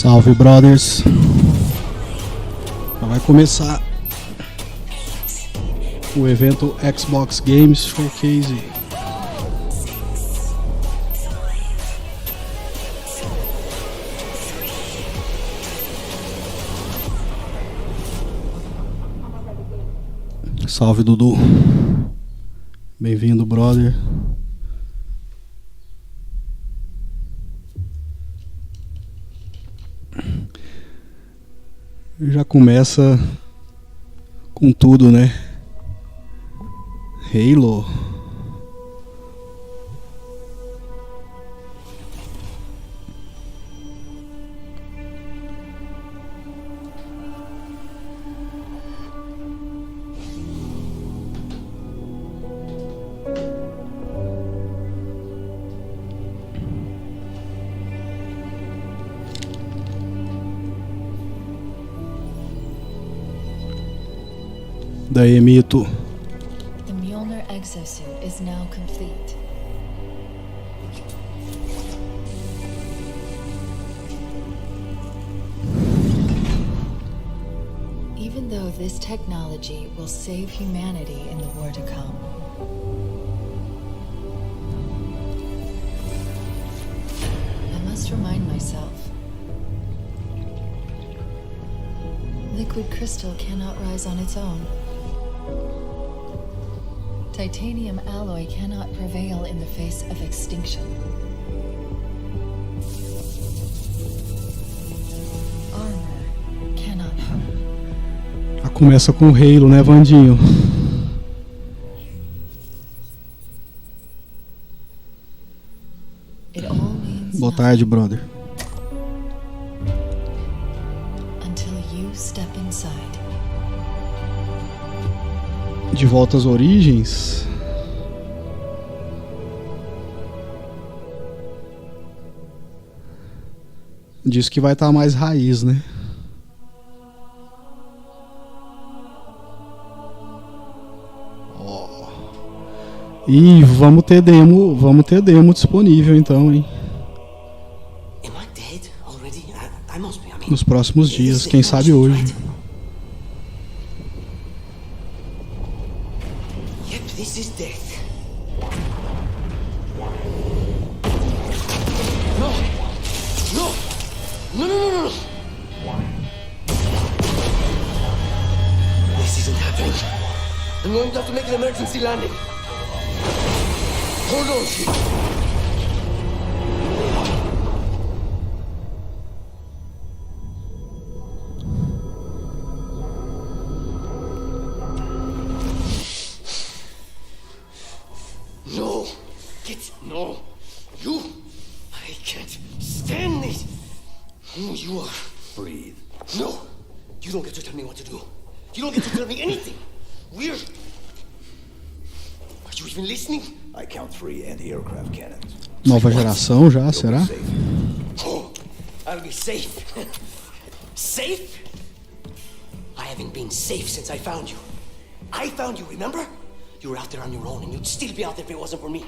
Salve, brothers. Já vai começar o evento Xbox Games Showcase. Salve, Dudu. Bem-vindo, brother. Já começa com tudo, né? Halo. Daí, Mito. The Mjolnir exosuit is now complete. Even though this technology will save humanity in the war to come, I must remind myself. Liquid crystal cannot rise on its own. Titanium alloy cannot prevail in the face of extinction. Armor cannot harm. Já começa com o Halo, né, Vandinho? It all means Boa tarde, nothing brother. until you step inside. De volta às origens. Diz que vai estar mais raiz, né? Ó. E vamos ter demo disponível então, hein? Am I dead already? I must be. I mean, Nos próximos dias, quem sabe hoje. Yep, this is death. No! No! No, no, no, no! This isn't happening. I'm going to have to make an emergency landing. Hold on, shit. No! No! You! I can't stand this! Who you are? Breathe. No! You don't get to tell me what to do. You don't get to tell me anything. We're... Are you even listening? I count 3 anti-aircraft cannons. Nova geração já, será? Safe. Oh, I'll be safe. Safe? I haven't been safe since I found you. I found you, remember? You were out there on your own, and you'd still be out there if it wasn't for me.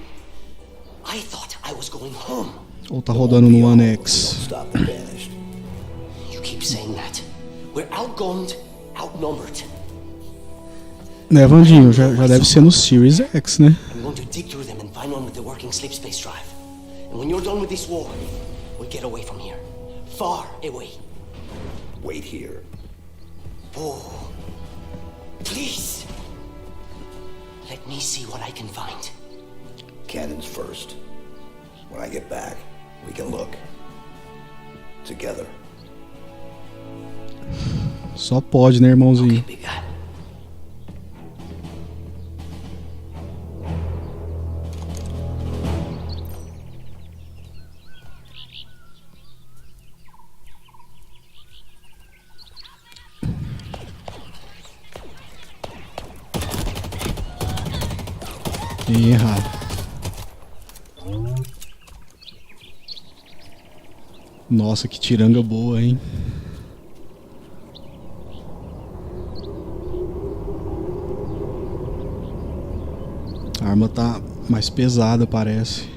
I thought I was going home. Ou tá rodando no One X? Stop the banished. You keep saying that. We're outgunned, outnumbered. Né, Vandinho? Já deve ser no Series X, né? I'm going to dig through them and find one with the working slip space drive. And when you're done with this war, we'll get away from here. Far away. Wait here. Oh, please. Let me see what I can find. Cannons first. When I get back, we can look. Together. Só pode, né, irmãozinho? Big guy. Ih, errado. Nossa, que tiranga boa, hein? A arma tá mais pesada, parece.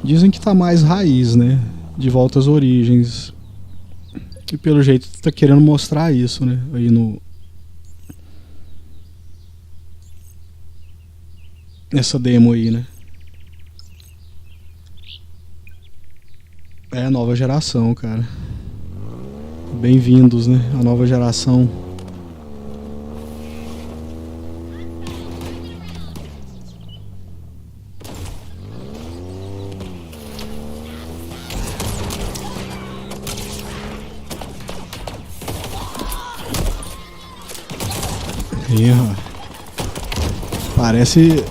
Dizem que tá mais raiz, né? De volta às origens. E pelo jeito tá querendo mostrar isso, né? Aí no... Nessa demo aí, né? É a nova geração, cara. Bem-vindos, né? A nova geração. Erra. Parece...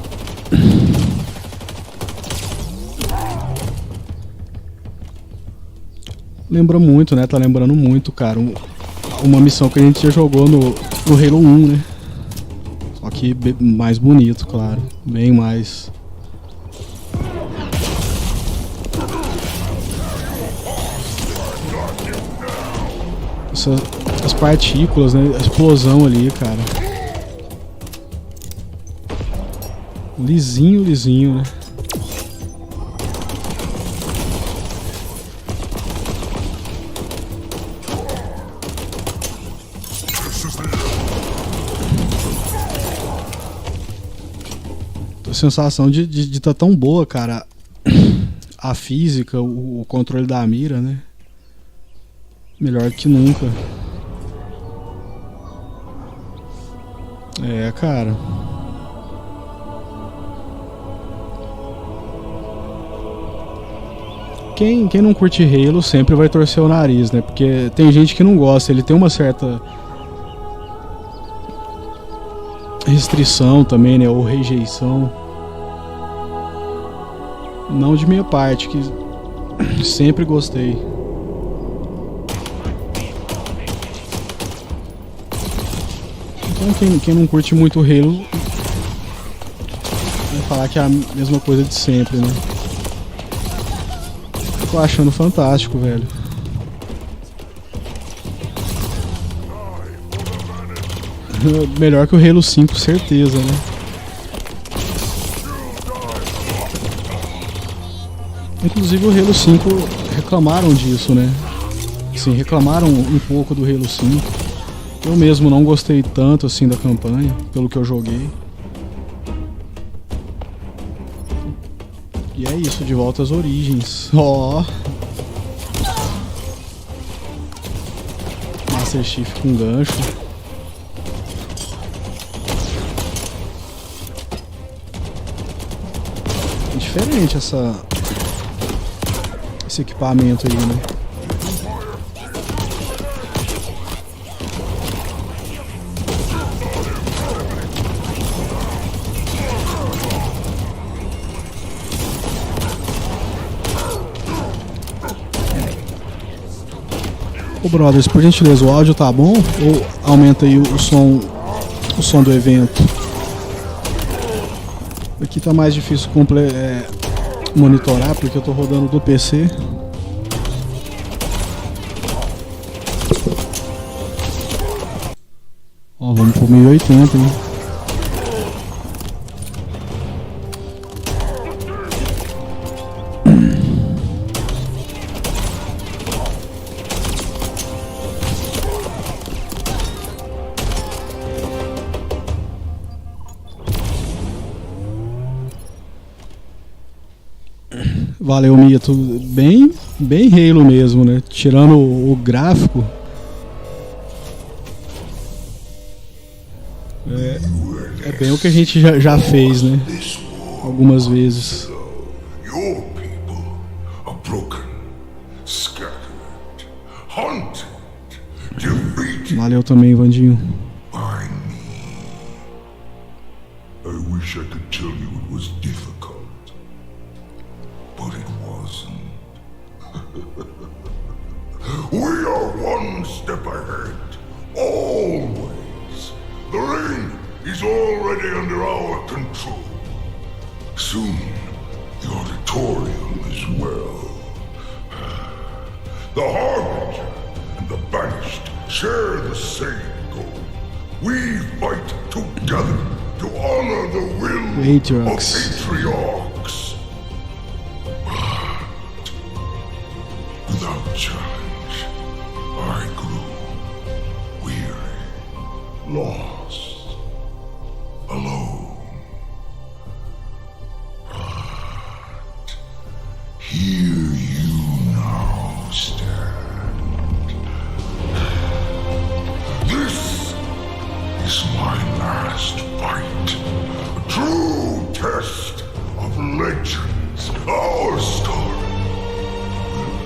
Lembra muito, né? Tá lembrando muito, cara. Uma missão que a gente já jogou no Halo 1, né? Só que mais bonito, claro. Bem mais. As partículas, né? A explosão ali, cara. Lisinho, lisinho, né? A sensação de tá tão boa, cara. A física, o controle da mira, né? Melhor que nunca. É, cara. Quem não curte Halo sempre vai torcer o nariz, né? Porque tem gente que não gosta, ele tem uma certa restrição também, né? Ou rejeição. Não de minha parte, que sempre gostei. Então quem não curte muito Halo vai falar que é a mesma coisa de sempre, né? Tô achando fantástico, velho. Melhor que o Halo 5, certeza, né? Inclusive o Halo 5 reclamaram disso, né? Sim, reclamaram um pouco do Halo 5. Eu mesmo não gostei tanto assim da campanha, pelo que eu joguei. E é isso, de volta às origens. Ó! Master Chief com gancho. É diferente esse equipamento aí, né? Ô brothers, por gentileza, o áudio tá bom? Ou aumenta aí o som do evento? Aqui tá mais difícil monitorar porque eu tô rodando do PC. Ó, vamos pro 1080, hein? Valeu, Mito. Bem Halo mesmo, né? Tirando o gráfico. É bem o que a gente já fez, né? Algumas vezes. Your people are broken, scattered, hunted, defeated Valeu também, Vandinho. by me. I wish I could tell you it was difficult, but it wasn't. We are one step ahead, always. The ring is already under our control. Soon, the auditorium as well. The Harbinger and the Banished share the same goal. We fight together to honor the will Atriox. of Atriox. lost, alone. But here you now stand. This is my last fight. A true test of legends. Our story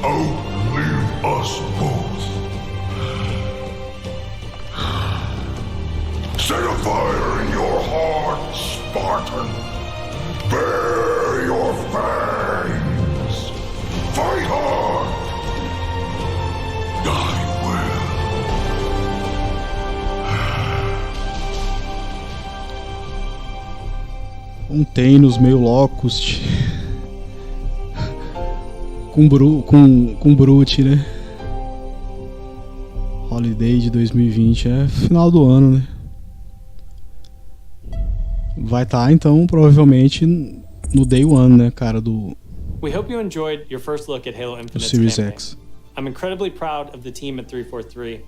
will outlive us both. Set a fire in your heart, Spartan. Bare your fangs. Fight hard. Die well. Thanos meio Locust. com Brute, né? Holiday de 2020 é final do ano, né? Vai estar então provavelmente no Day One, né, cara, do We hope you enjoyed your first look at Halo Infinite's Series campaign. X. I'm incredibly proud of the team at 343,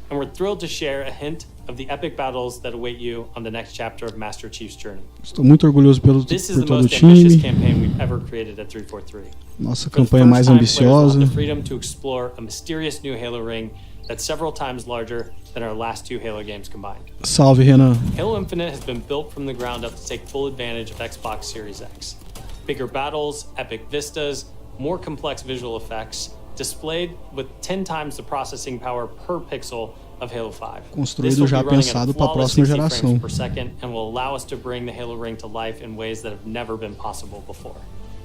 and we're thrilled to share a hint of the epic battles that await you on the next chapter of Master Chief's journey. Estou muito orgulhoso por This is the todo o most ambitious time. campaign we've ever created at 343. Nossa For the campanha first mais time, players will ambiciosa. have the freedom to explore a mysterious new Halo ring that's several times larger than our last two Halo games combined. Salve, Renan. Halo Infinite has been built from the ground up to take full advantage of Xbox Series X. Bigger battles, epic vistas, more complex visual effects, displayed with 10 times the processing power per pixel of Halo 5. Construído já pensado para a próxima geração. Per second and will allow us to bring the Halo ring to life in ways that have never been possible before.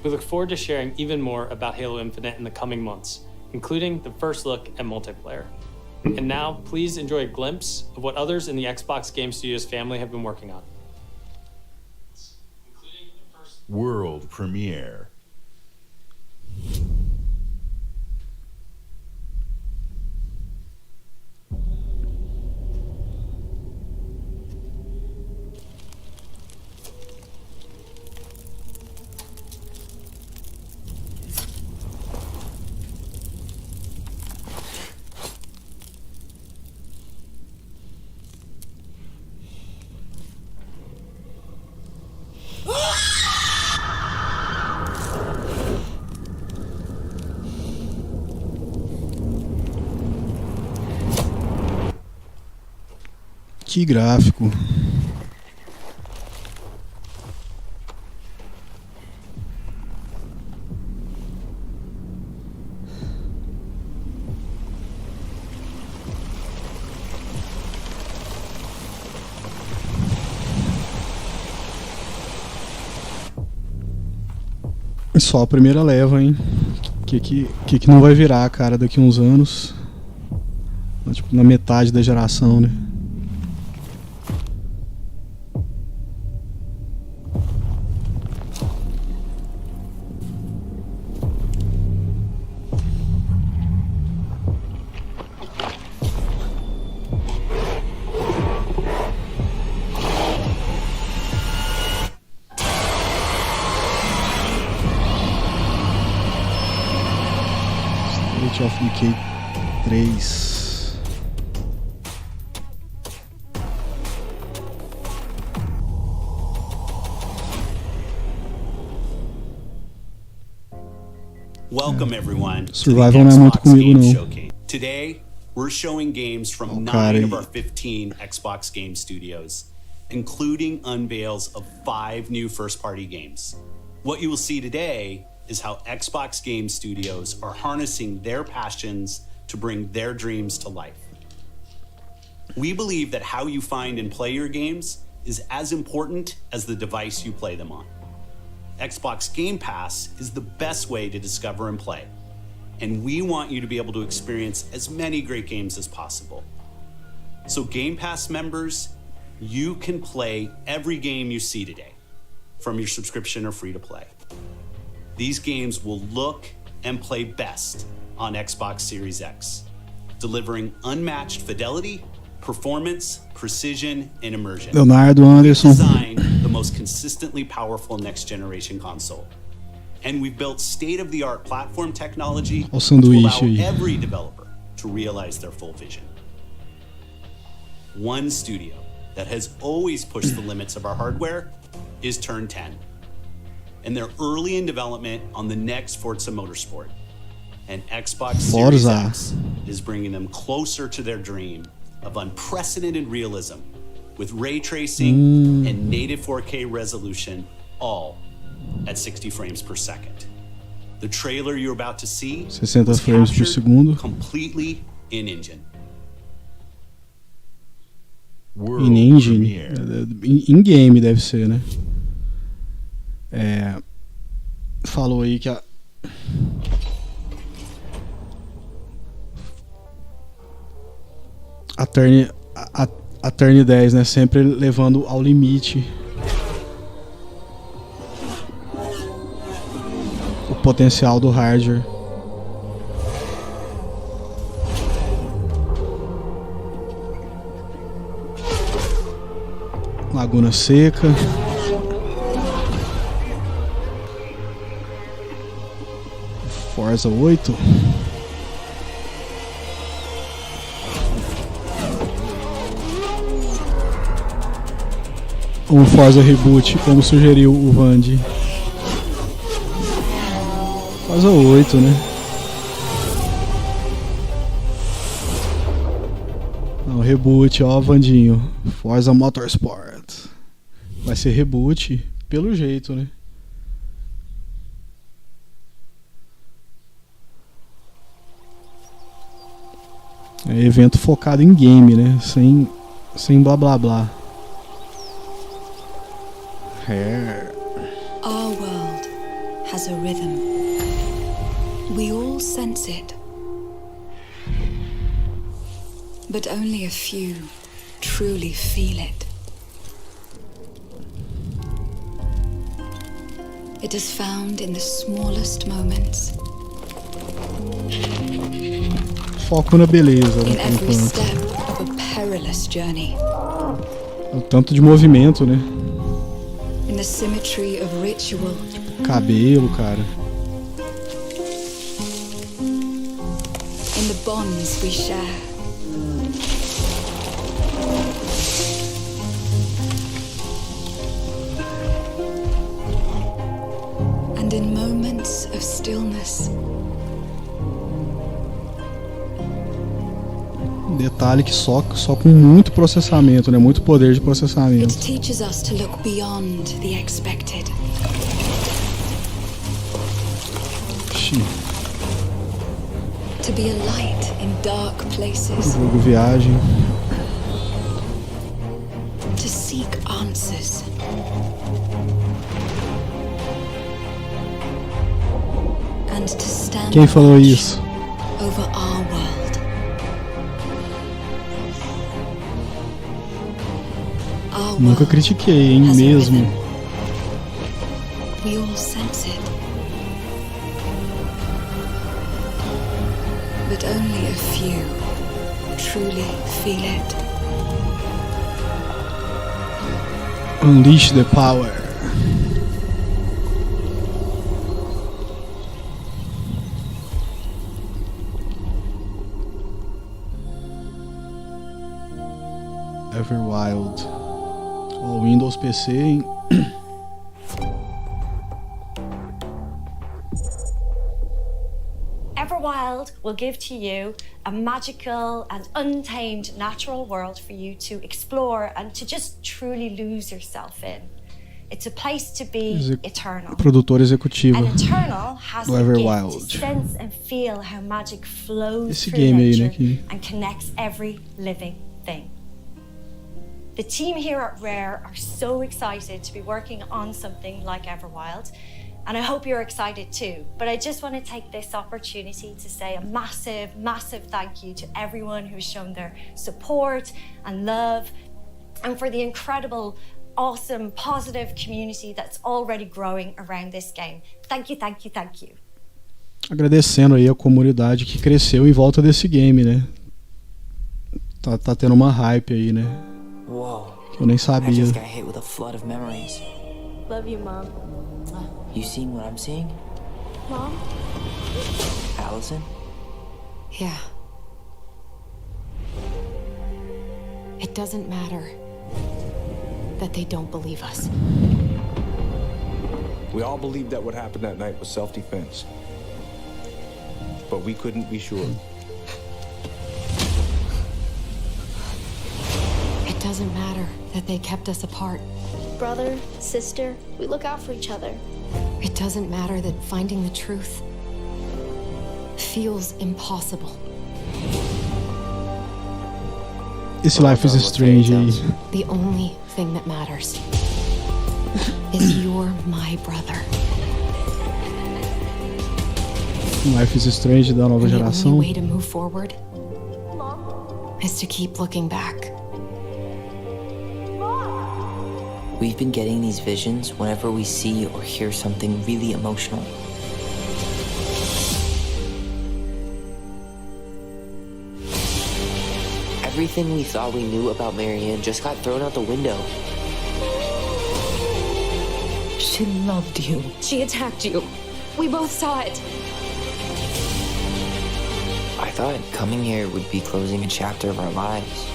We look forward to sharing even more about Halo Infinite in the coming months, including the first look at multiplayer. And now, please enjoy a glimpse of what others in the Xbox Game Studios family have been working on. World premiere. Que gráfico. Só a primeira leva, hein? Que não vai virar, cara, daqui uns anos. Tipo, na metade da geração, né? State of Decay 3. Welcome everyone. Survival não é muito comigo, não. Showcase. Today, we're showing games from 9 of our 15 Xbox Game Studios, including unveils of 5 new first-party games. What you will see today is how Xbox Game Studios are harnessing their passions to bring their dreams to life. We believe that how you find and play your games is as important as the device you play them on. Xbox Game Pass is the best way to discover and play, and we want you to be able to experience as many great games as possible. So Game Pass members, you can play every game you see today from your subscription or free to play. These games will look and play best on Xbox Series X, delivering unmatched fidelity, performance, precision, and immersion. Leonardo Anderson. Designed the most consistently powerful next-generation console. And we've built state-of-the-art platform technology to allow every developer to realize their full vision. one studio that has always pushed the limits of our hardware is Turn 10. And they're early in development on the next Forza Motorsport. And Xbox Series X is bringing them closer to their dream of unprecedented realism with ray tracing and native 4K resolution, all at 60 frames per second. The trailer you're about to see 60 was frames por captured segundo. completely in engine. World In engine, premiere. em game deve ser, né? Falou aí que a Turn 10, né? Sempre levando ao limite o potencial do hardware. Laguna Seca. Forza 8. Um Forza Reboot, como sugeriu o Vandi. Forza 8, né? Não, reboot, ó, Vandinho. Forza Motorsport. Vai ser reboot, pelo jeito, né? É evento focado em game, né? Sem blá blá blá. Our world has a rhythm. We all sense it. But only a few truly feel it. It is found in the smallest moments. Foco na beleza, né? In every Enquanto. step of a perilous journey. O tanto de movimento, né? In the symmetry of ritual. Cabelo, cara. In the bonds we share. And in moments of stillness. Detalhe que só com muito processamento, né? Muito poder de processamento. It teaches us to look beyond the expected. Ixi, To be a light in dark places. jogo viagem. To seek answers. And to stand Quem falou watch isso? over our world. Our Nunca world critiquei, hein? has a Mesmo. rhythm. We all sense it. But only a few truly feel it. Unleash the power. Everwild. O Windows PC, hein? Everwild will give to you a magical and untamed natural world for you to explore and to just truly lose yourself in. It's a place to be eternal. Produtor executivo And Eternal has do the gift Everwild. to sense and feel how magic flows Esse through game aí, né? nature and connects every living thing. The team here at Rare are so excited to be working on something like Everwild, and I hope you're excited too. But I just want to take this opportunity to say a massive, massive thank you to everyone who's shown their support and love, and for the incredible, awesome, positive community that's already growing around this game. Thank you, thank you, thank you. Agradecendo aí a comunidade que cresceu em volta desse game, né? Tá tendo uma hype aí, né? Whoa. Que eu nem I sabia. just got hit with a flood of memories. Love you, Mom. You seeing what I'm seeing? Mom? Allison? Yeah. It doesn't matter that they don't believe us. We all believed that what happened that night was self-defense. But we couldn't be sure. It doesn't matter that they kept us apart. Brother, sister, we look out for each other. It doesn't matter that finding the truth feels impossible. Esse Life is Strange aí. The only thing that matters is you're my brother. Life is Strange da nova geração. The only way to move forward is to keep looking back. We've been getting these visions whenever we see or hear something really emotional. Everything we thought we knew about Marianne just got thrown out the window. She loved you. She attacked you. We both saw it. I thought coming here would be closing a chapter of our lives.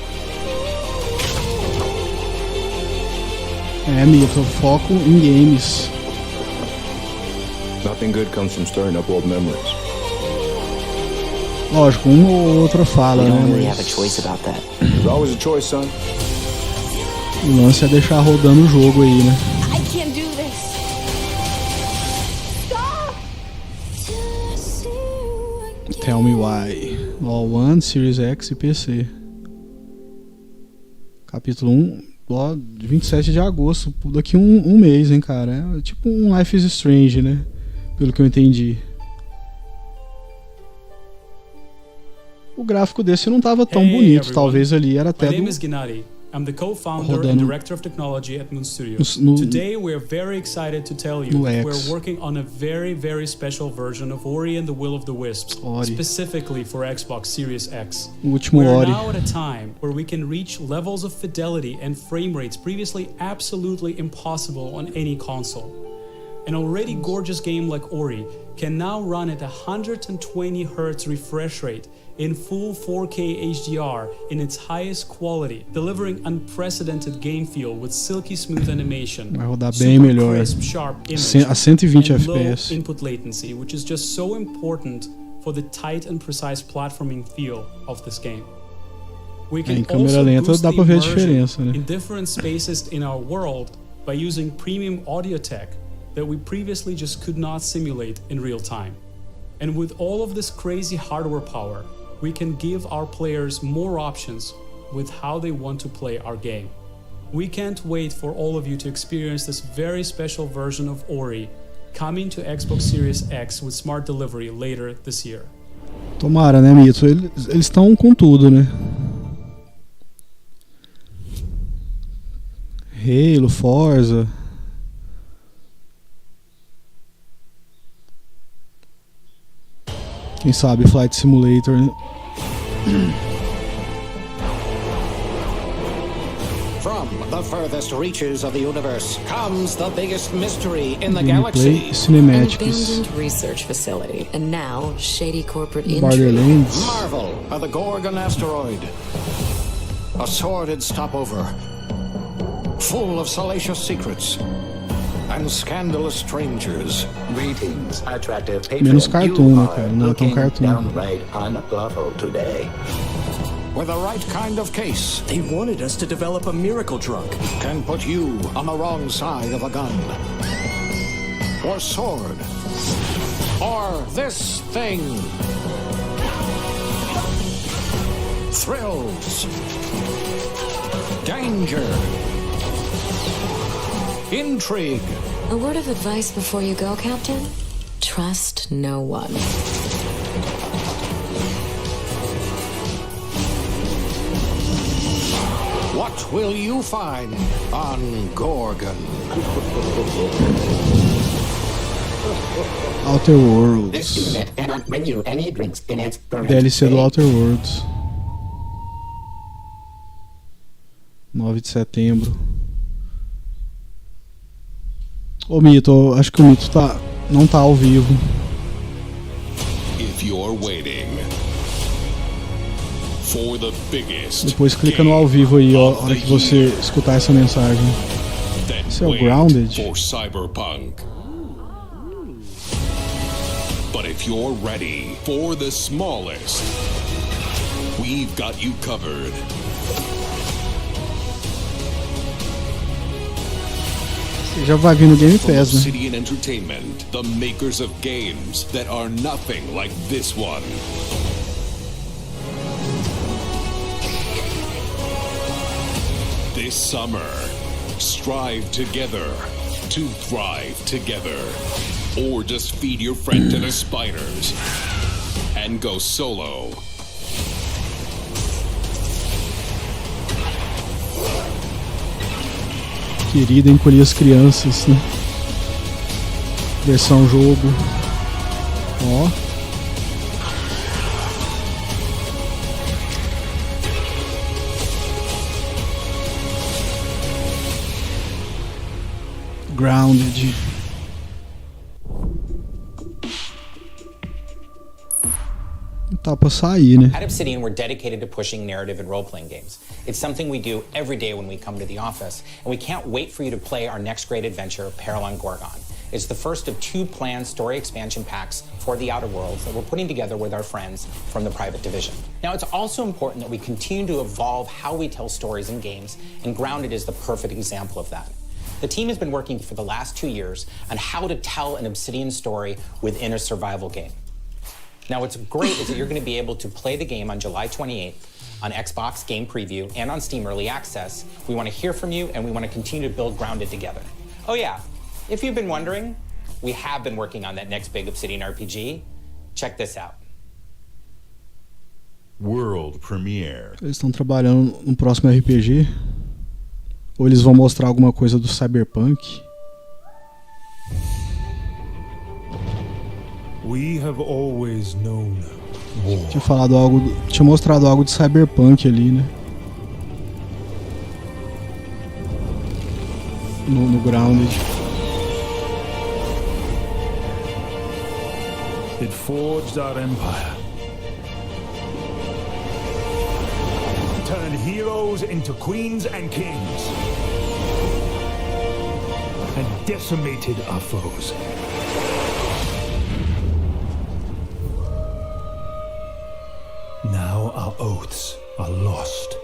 Mito, foco em games. Nothing good comes from stirring up old memories. Lógico, uma ou outra fala, We don't né? really have a choice about that. There's always a choice, son. O lance é deixar rodando o jogo aí, né? I can't do this. Stop! Tell me why. All One, Series X e PC. Capítulo 1, ó, 27 de agosto, daqui um mês, hein, cara. É tipo um Life is Strange, né? Pelo que eu entendi. O gráfico desse não tava tão bonito, everyone. talvez ali era até My name do... is Gennady. I'm the co-founder Rodando and director of technology at Moon Studios. no- Today we're very excited to tell you no that X. we're working on a very, very special version of Ori and the Will of the Wisps, Ori. specifically for Xbox Series X. O último We're Ori. now at a time where we can reach levels of fidelity and frame rates previously absolutely impossible on any console. An already gorgeous game like Ori can now run at 120 Hz refresh rate in full 4K HDR in its highest quality, delivering unprecedented game feel with silky smooth animation, Vai rodar bem super melhor. crisp, sharp A image, 120 and low FPS. input latency, which is just so important for the tight and precise platforming feel of this game. We can Em câmera also lenta boost dá the pra ver a immersion diferença, né? in different spaces in our world by using premium audio tech that we previously just could not simulate in real time. And with all of this crazy hardware power, we can give our players more options with how they want to play our game. We can't wait for all of you to experience this very special version of Ori coming to Xbox Series X with smart delivery later this year. Tomara, né, Mito? Eles estão com tudo, né? Halo, Forza. Quem sabe Flight Simulator, né? From the furthest reaches of the universe comes the biggest mystery in the Gameplay, galaxy. cinematics. An abandoned research facility, and now shady corporate intrigue. Borderlands. Marvel of the Gorgon asteroid. A sordid stopover, full of salacious secrets and scandalous strangers. Greetings, attractive Menos patron. cartoon, You né, are cara? Não é tão looking cartoon. downright unlawful today. With the right kind of case, They wanted us to develop a miracle drug. can put you on the wrong side of a gun. Or sword. Or this thing. Thrills. Danger. Intrigue. A word of advice before you go, Captain? Trust no one. What will you find on Gorgon? Outer Worlds. This unit cannot bring you any drinks in its current DLC do state. Outer Worlds. 9 de setembro. Ô Mito, acho que o Mito não tá ao vivo. If you're waiting for the biggest. Depois clica no ao vivo aí, ó, a hora que você escutar essa mensagem. Esse é o Grounded. For Cyberpunk. But if you're ready for the smallest, we've got you covered. Já vai vir no Game Pass, né? Obsidian Entertainment, the makers of games that are nothing like this one. This summer, strive together to thrive together. Or just feed your friend to the spiders and go solo. Querida encolher as crianças, né? Versão jogo. Ó. Grounded. Tá pra sair, né? At Obsidian, we're dedicated to pushing narrative and role-playing games. It's something we do every day when we come to the office, and we can't wait for you to play our next great adventure, Peril on Gorgon. It's the first of 2 planned story expansion packs for the Outer Worlds that we're putting together with our friends from the Private Division. Now, it's also important that we continue to evolve how we tell stories in games, and Grounded is the perfect example of that. The team has been working for the last 2 years on how to tell an Obsidian story within a survival game. Now, what's great is that you're going to be able to play the game on July 28th on Xbox Game Preview and on Steam Early Access. We want to hear from you, and we want to continue to build Grounded together. Oh yeah, if you've been wondering, we have been working on that next big Obsidian RPG. Check this out. World Premiere. Eles estão trabalhando no próximo RPG? Ou eles vão mostrar alguma coisa do Cyberpunk? We have always known war. Tinha mostrado algo de Cyberpunk ali, né? No Grounded. It forged our empire. Turned heroes into queens and kings. And decimated our foes. Now our oaths are lost,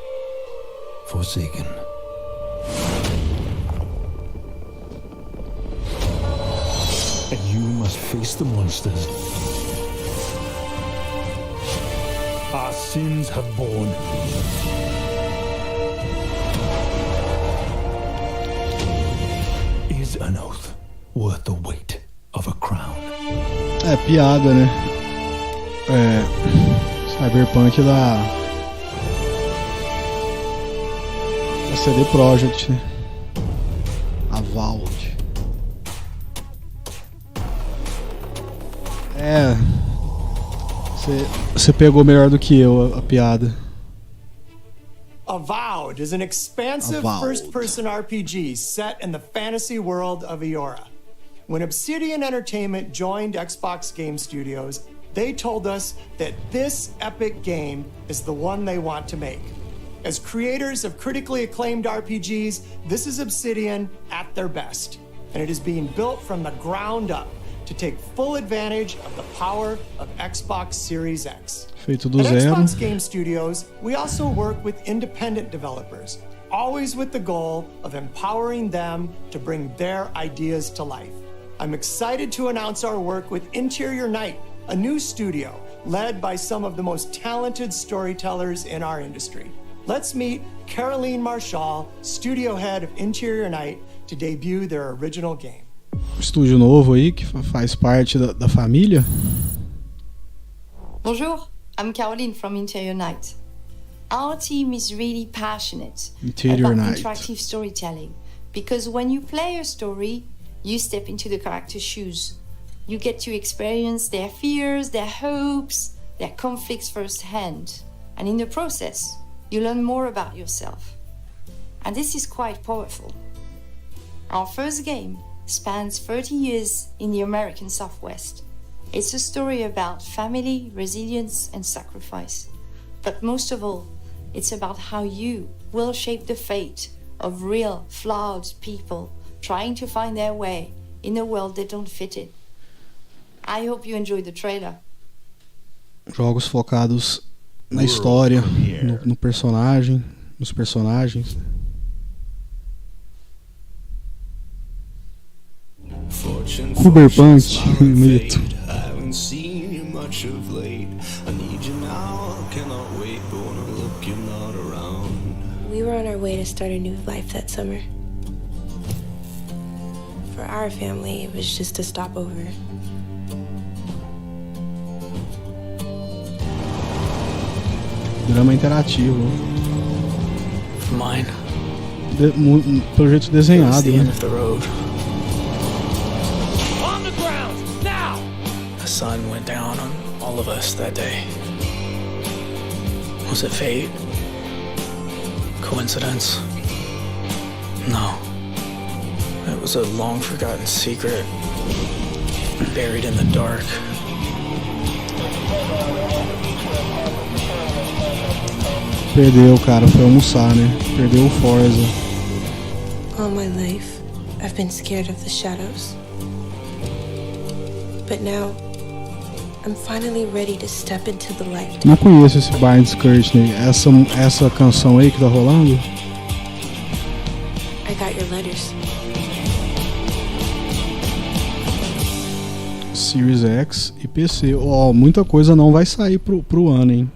forsaken. And you must face the monsters our sins have borne. Is an oath worth the weight of a crown? É piada, né? Cyberpunk da CD Projekt, né? A Valve. Você pegou melhor do que eu a piada. Avowed is an expansive first-person RPG set in the fantasy world of Eora. When Obsidian Entertainment joined Xbox Game Studios, they told us that this epic game is the one they want to make. As creators of critically acclaimed RPGs, this is Obsidian at their best, and it is being built from the ground up to take full advantage of the power of Xbox Series X. Feito do At zero. Xbox Game Studios, we also work with independent developers, always with the goal of empowering them to bring their ideas to life. I'm excited to announce our work with Interior Night, a new studio led by some of the most talented storytellers in our industry. Let's meet Caroline Marshall, studio head of Interior Night, to debut their original game. Estúdio novo aí que faz parte da família. Bonjour, I'm Caroline from Interior Night. Our team is really passionate Interior about Night. interactive storytelling because when you play a story, you step into the character's shoes. You get to experience their fears, their hopes, their conflicts firsthand. And in the process, you learn more about yourself. And this is quite powerful. Our first game spans 30 years in the American Southwest. It's a story about family, resilience, and sacrifice. But most of all, it's about how you will shape the fate of real, flawed people trying to find their way in a world they don't fit in. I hope you enjoyed the trailer. Jogos focados na história, no personagem, nos personagens. Cyberpunk, mito. We were on our way to start a new life that summer. For our family, it was just a stopover. Drama interativo. Mine. Pelo jeito desenhado, né? On the ground, now! The sun went down on all of us that day. Was it fate? Coincidence? No. It was a long-forgotten secret, buried in the dark. Perdeu, cara, foi almoçar, né? Perdeu o Forza. All my life, I've been scared of the shadows. But now, I'm finally ready to step into the light. Não conheço esse Barnes Courtney. Essa canção aí que tá rolando? I got your letters. Series X e PC. Ó, muita coisa não vai sair pro ano, hein?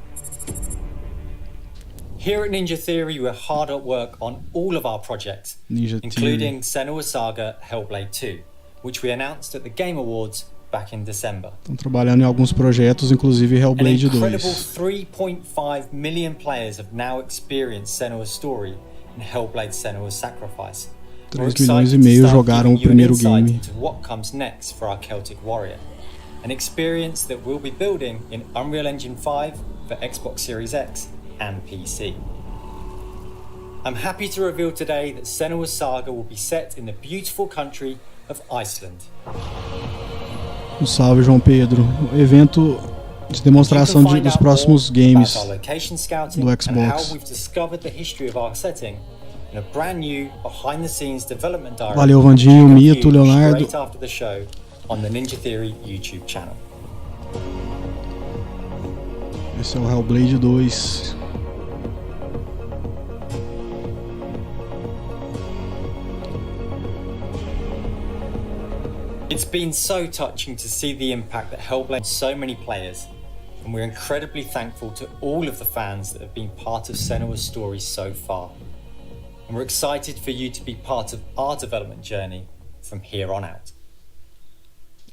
Here at Ninja Theory, we're hard at work on all of our projects, including Senua's Saga Hellblade 2, which we announced at the Game Awards back in December. Estão trabalhando em alguns projetos, inclusive Hellblade 2. An incredible 3.5 million players have now experienced Senua's story in Hellblade: Senua's Sacrifice. 3 milhões e meio jogaram o primeiro game. What comes next for our Celtic Warrior? An experience that we'll be building in Unreal Engine 5 for Xbox Series X and PC. I'm happy to reveal today that Senua's Saga will be set in the beautiful country of Iceland. Um salve, João Pedro. O evento de demonstração dos próximos games do Xbox. Valeu, Vandinho, Mito, Leonardo. Esse é o Hellblade 2. It's been so touching to see the impact that Hellblade on so many players, and we're incredibly thankful to all of the fans that have been part of Senua's story so far. And we're excited for you to be part of our development journey from here on out.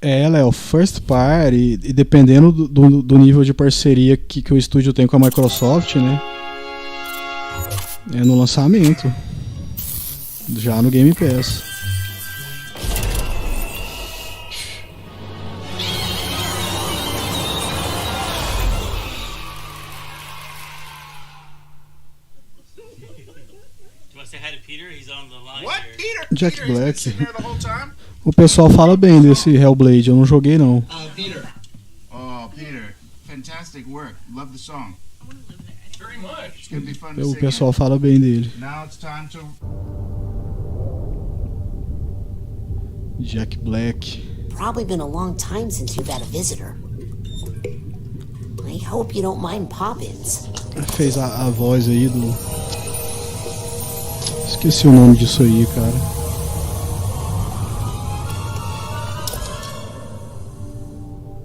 Ela é o first party e dependendo do nível de parceria que o estúdio tem com a Microsoft, né? É no lançamento, já no Game Pass. Jack Black. O pessoal fala bem desse Hellblade, eu não joguei não. Peter. Oh, Peter. Fantastic work. Love the song. Very much. It's gonna be fun to O sing pessoal it. fala bem dele. Now it's time to Jack Black. Probably been a long time since you've had a visitor. I hope you don't mind pop-ins. Fez a voz aí do... Esqueci o nome disso aí, cara.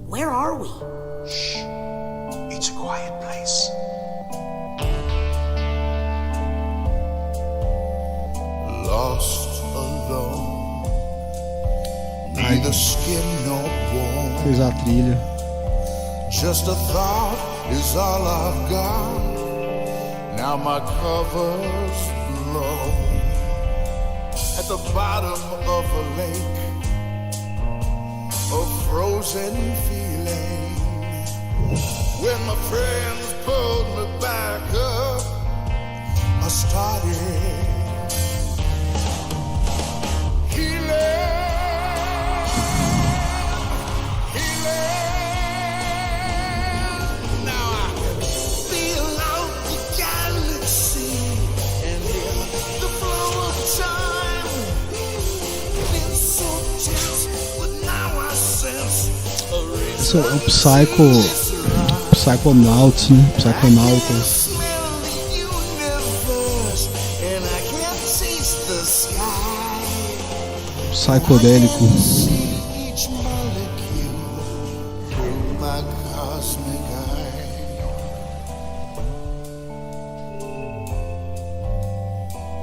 Where are we? Shh. It's a quiet place. Lost alone, neither skin nor bone. Fez a trilha. Just a thought is all I've got. Now my cover's blown. At the bottom of a lake, a frozen feeling. When my friends pulled me back up, I started healing. Now I feel Esse é o Psychonauts, né? Psychonautas. Psicodélico.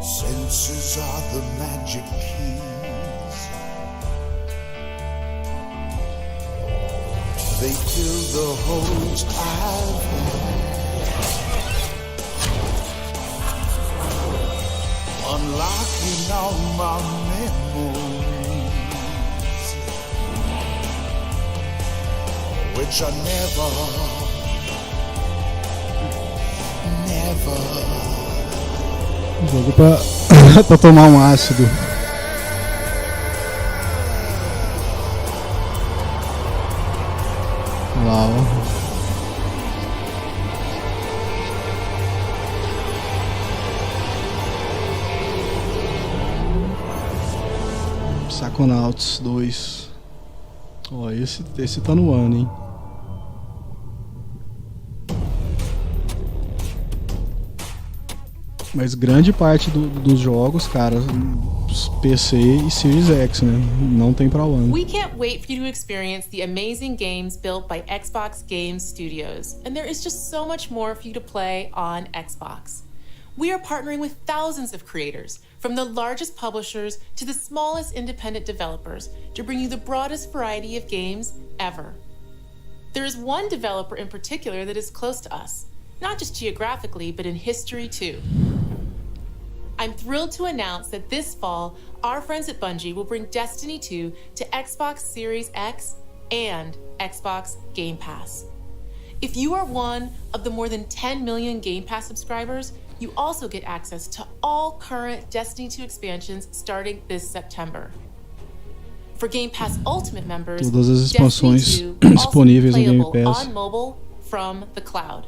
Senses are the magic keys. They fill the holes I've had, unlocking all my memories, which are never. Jogo pra tomar um ácido. Lá, ó. Psychonauts 2. Ó, esse tá no ano, hein? Mas grande parte dos jogos, cara, PC e Series X, né? Não tem pra One. We can't wait for you to experience the amazing games built by Xbox Game Studios. And there is just so much more for you to play on Xbox. We are partnering with thousands of creators, from the largest publishers to the smallest independent developers, to bring you the broadest variety of games ever. There is one developer in particular that is close to us, not just geographically, but in history too. I'm thrilled to announce that this fall, our friends at Bungie will bring Destiny 2 to Xbox Series X and Xbox Game Pass. If you are one of the more than 10 million Game Pass subscribers, you also get access to all current Destiny 2 expansions starting this September. For Game Pass Ultimate members, todas as expansões Destiny 2 disponíveis no Game playable Pass on mobile from the cloud.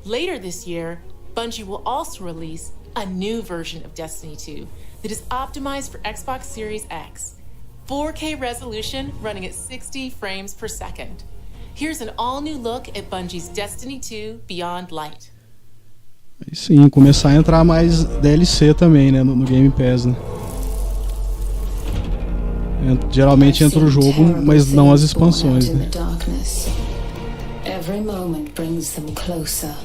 Later this year, Bungie will also release a new version of Destiny 2 that is optimized for Xbox Series X. 4K resolution running at 60 frames per second. Here's an all-new look at Bungie's Destiny 2 Beyond Light. E sim, começar a entrar mais DLC também, né, no Game Pass, né? Geralmente entra o jogo, mas não as expansões, né? Every moment brings them closer.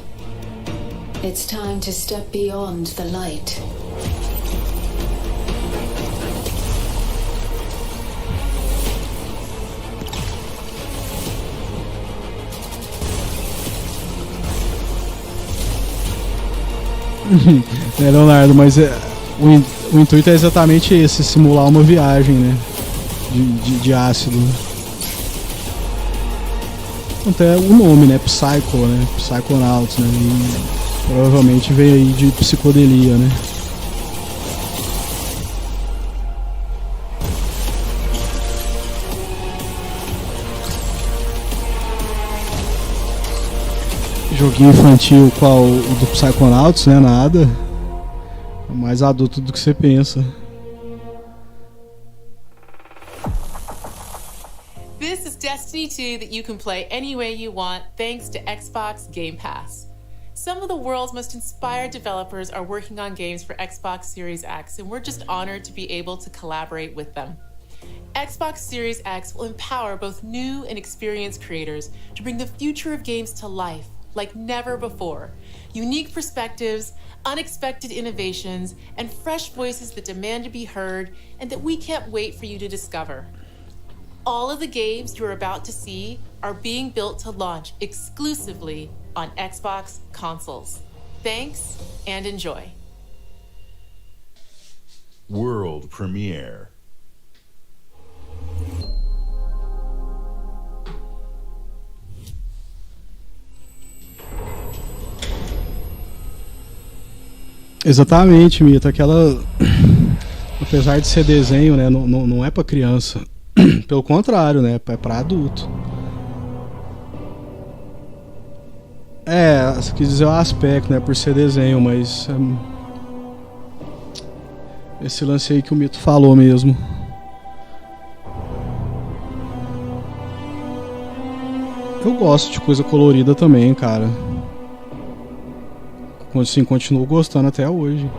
It's time to step beyond the light. Leonardo, mas o intuito é exatamente esse, simular uma viagem, né? De ácido. Até o nome, né? Psycho, né? Psychonauts, né? E provavelmente veio aí de psicodelia, né? Joguinho infantil qual o do Psychonauts, né? Nada. É mais adulto do que você pensa. This is Destiny 2 that you can play any way you want thanks to Xbox Game Pass. Some of the world's most inspired developers are working on games for Xbox Series X, and we're just honored to be able to collaborate with them. Xbox Series X will empower both new and experienced creators to bring the future of games to life like never before. Unique perspectives, unexpected innovations, and fresh voices that demand to be heard and that we can't wait for you to discover. All of the games you're about to see are being built to launch exclusively on Xbox consoles. Thanks and enjoy. World premiere. Exatamente, Mito. Aquela, apesar de ser desenho, né, não é para criança. Pelo contrário, né, é para adulto. Você quis dizer o aspecto, né, por ser desenho, mas esse lance aí que o Mito falou mesmo. Eu gosto de coisa colorida também, cara. Assim, continuo gostando até hoje.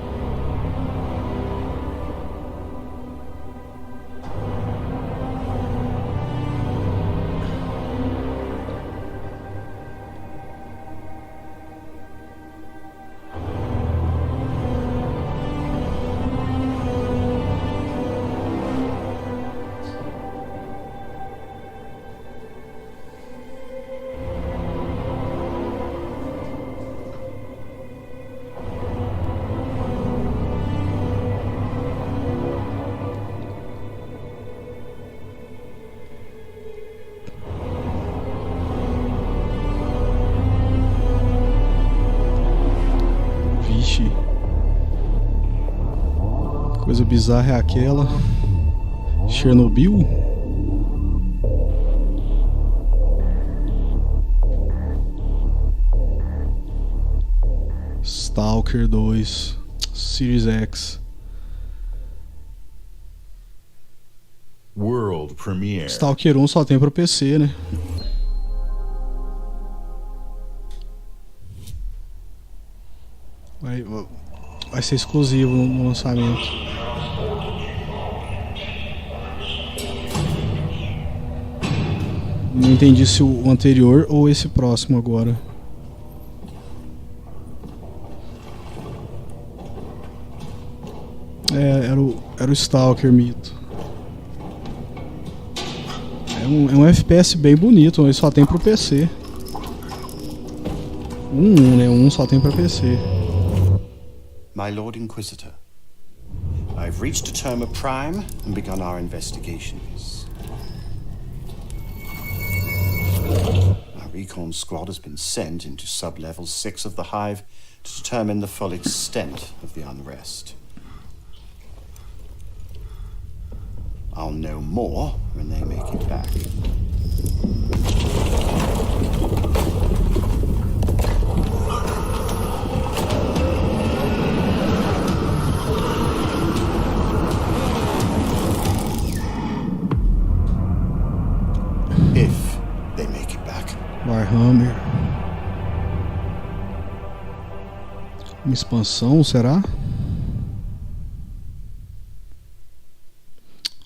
Coisa bizarra é aquela. Chernobyl? Stalker 2, Series X. World Premiere. Stalker 1 só tem pro PC, né? Vai ser exclusivo no lançamento. Não entendi se o anterior ou esse próximo agora. Era o Stalker Mito. É um FPS bem bonito, mas só tem pro PC. Né? Um só tem pra PC. My Lord Inquisitor, I've reached a term of prime and begun our investigations. Our recon squad has been sent into sub-level 6 of the Hive to determine the full extent of the unrest. I'll know more when they make it back. If they make it back. Warhammer. Uma expansão, será?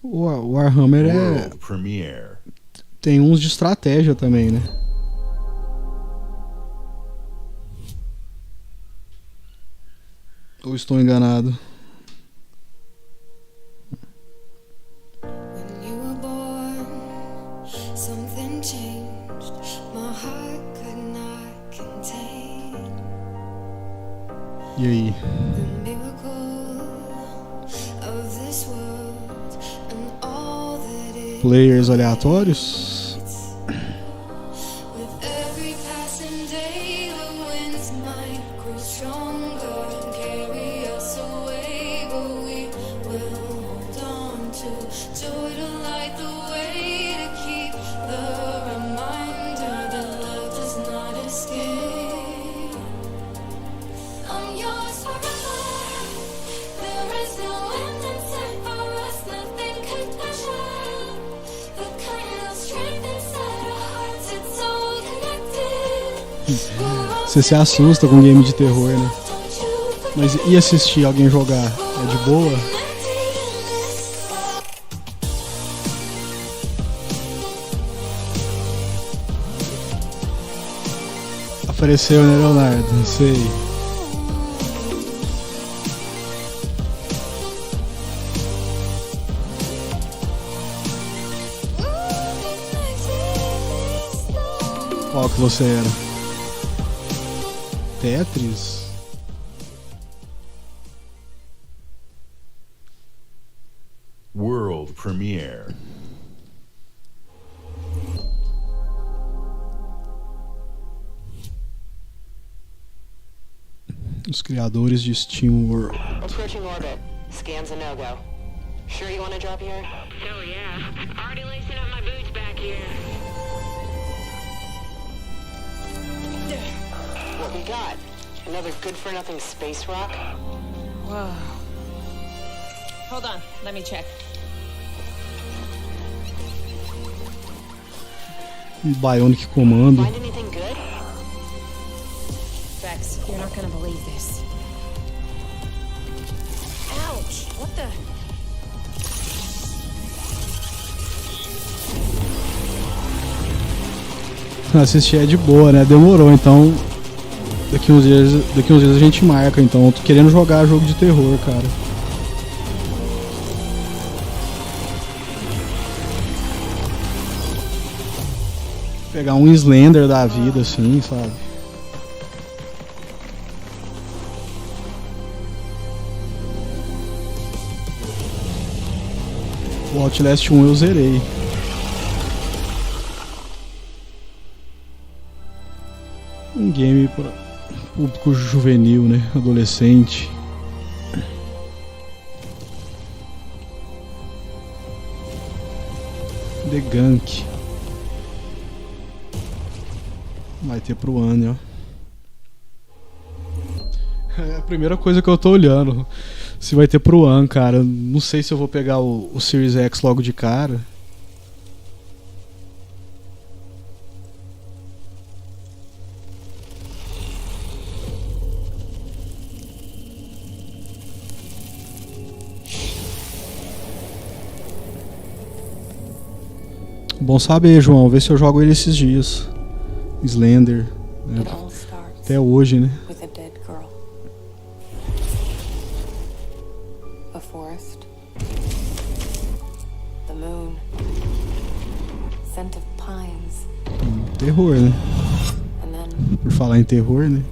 O Warhammer World Premiere. Tem uns de estratégia também, né? Ou estou enganado? E aí? Players aleatórios? Você se assusta com game de terror, né? Mas e assistir alguém jogar? É de boa? Apareceu, né, Leonardo? Não sei. Qual que você era? Tetris? World Premiere. Os criadores de Steam World. Approaching orbit. Scans a no-go. Sure you want to drop here? Hell yeah. Already lacing up my boots back here. What we got? Another good-for-nothing space rock? Whoa. Hold on, let me check. Bionic Commando. Find anything good? Vex, you're not gonna believe this. Ouch! What the? Assistir é de boa, né? Demorou, então daqui uns dias a gente marca. Então eu tô querendo jogar jogo de terror, cara. Pegar um Slender da vida, assim, sabe? O Outlast 1 eu zerei. Um game para público juvenil, né? Adolescente. The Gunk. Vai ter pro ano, ó. É a primeira coisa que eu tô olhando. Se vai ter pro ano, cara. Não sei se eu vou pegar o Series X logo de cara. Bom saber, João. Vê se eu jogo ele esses dias. Slender. Né? Até hoje, né? With a dead girl. A forest. The moon. Scent of pines. Terror, né? And then Por falar em terror, né?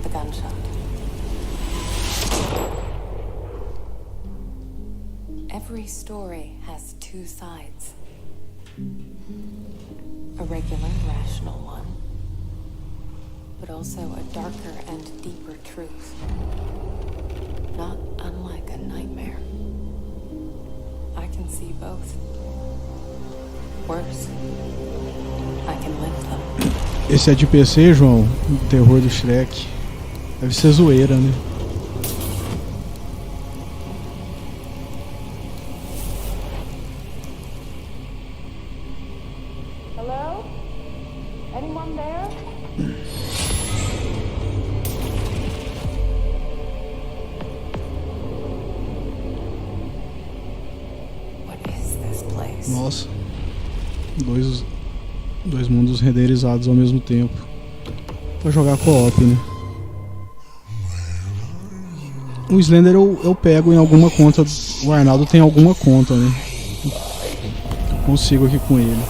the gunshot. Every story has two sides. A regular, rational one, but also a darker and deeper truth. Not unlike a nightmare. I can see both. Worse, I can live them. Esse é de PC, João? O terror do Shrek. Deve ser zoeira, né? Hello? Anyone there? What is this place? Nossa. Dois mundos renderizados ao mesmo tempo. Pra jogar co-op, né? O Slender eu pego em alguma conta. O Arnaldo tem alguma conta, né? Consigo aqui com ele.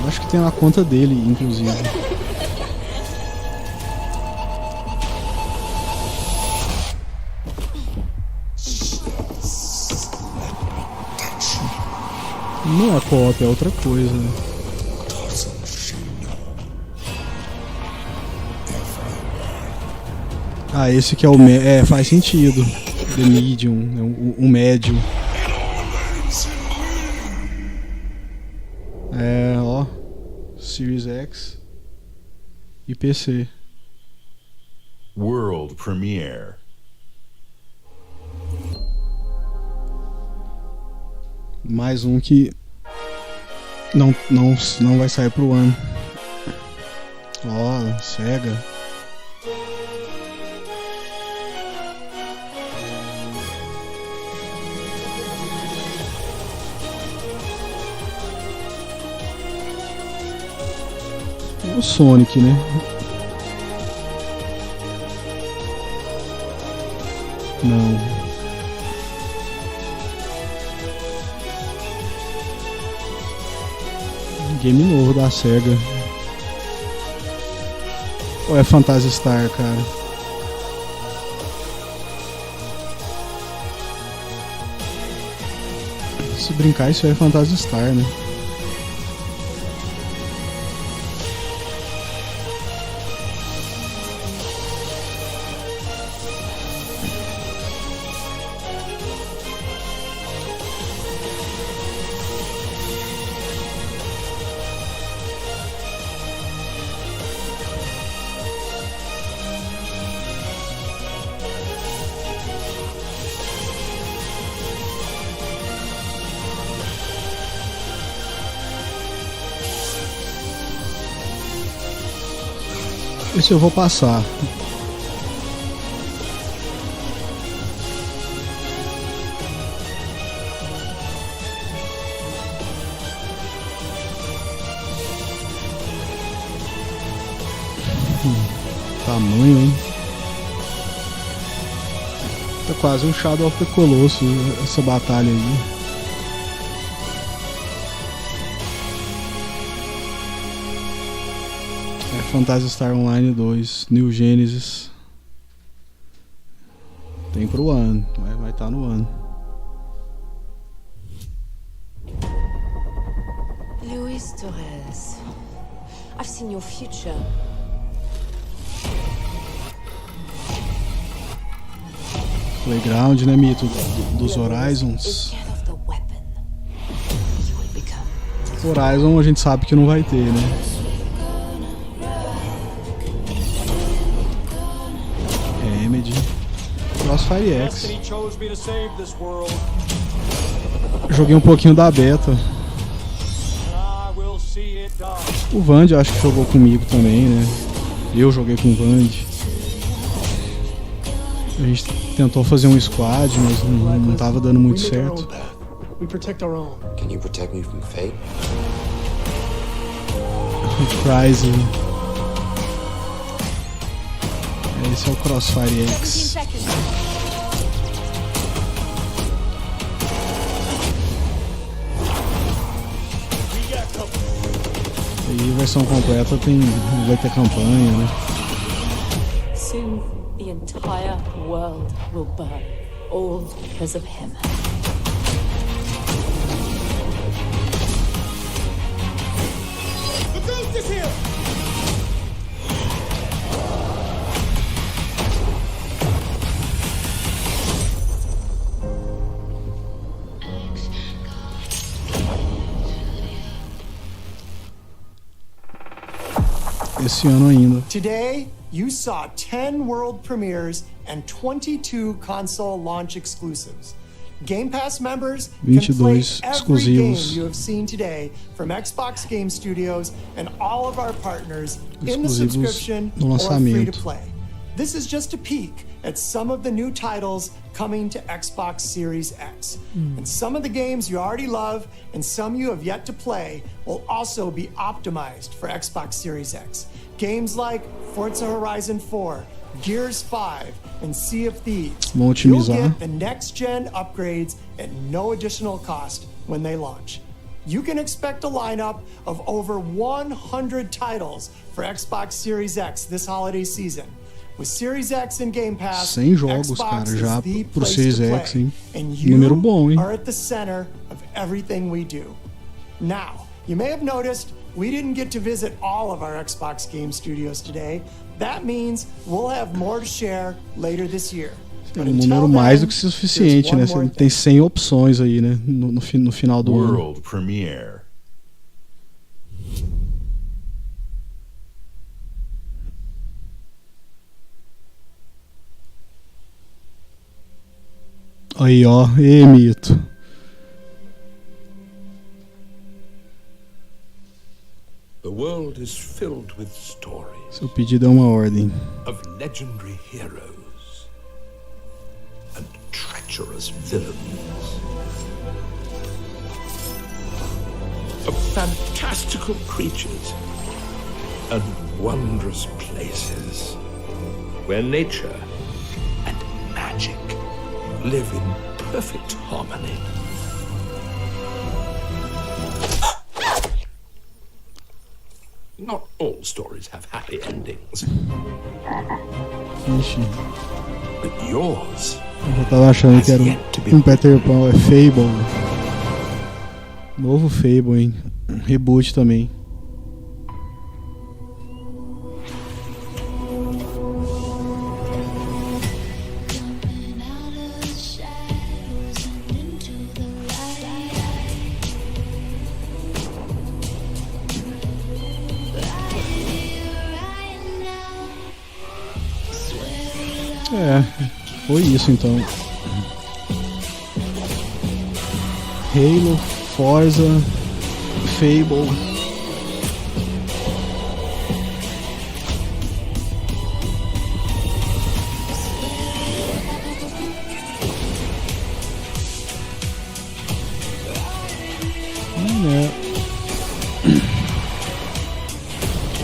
Eu acho que tem na conta dele, inclusive. Não é co-op, é outra coisa, né? Ah, esse que é o... faz sentido. The Medium, né? O médium. Ó. Series X e PC. World Premiere. Mais um que não vai sair pro ano. Ó, Sega. É o Sonic, né? Não. Game novo da Sega. Ou é Phantasy Star, cara? Se brincar, isso é Phantasy Star, né? Esse eu vou passar. Tamanho, hein? Tá quase um Shadow of the Colossus essa batalha aí. É Phantasy Star Online 2, New Genesis. Tem pro One, vai estar no One. Luis Torres, I've seen your future. Playground, né, Mito? Dos Horizons. Horizon a gente sabe que não vai ter, né? Remedy. Crossfire X. Joguei um pouquinho da beta. O Vand acho que jogou comigo também, né? Eu joguei com o Vand. A gente tentou fazer um squad, mas não tava dando muito certo. We protect our own. Can you protect me from fate? Crazy. Esse é o Crossfire X. E a versão completa vai ter campanha, né? Soon the entire world will burn, all because of him. The ghost is here! Esse ano ainda. Today, you saw 10 world premieres and 22 console launch exclusives. Game Pass members can play every game you have seen today from Xbox Game Studios and all of our partners in the subscription or free to play. This is just a peek at some of the new titles coming to Xbox Series X. And some of the games you already love and some you have yet to play will also be optimized for Xbox Series X. Games like Forza Horizon 4, Gears 5, and Sea of Thieves. You'll get the next-gen upgrades at no additional cost when they launch. You can expect a lineup of over 100 titles for Xbox Series X this holiday season. With Series X and Game Pass, 100 jogos, cara, já pro Series X, hein? Número bom, hein? Are at the center of everything we do. Now, you may have noticed we didn't get to visit all of our Xbox Game Studios today. That means we'll have more to share later this year. É um número mais do que suficiente, né? Você tem 100 opções aí, né? No final do ano. World Premiere. Aí, ó. Ei, Mito. The world is filled with stories. Seu pedido é uma ordem. Of legendary heroes and treacherous villains. Of fantastical creatures and wondrous places where nature and magic live in perfect harmony. Not all stories have happy endings. Ixi. But yours. Eu já tava achando que era um Peter Pan, é Fable. Novo Fable, hein? Reboot também. É, foi isso então. Halo, Forza, Fable.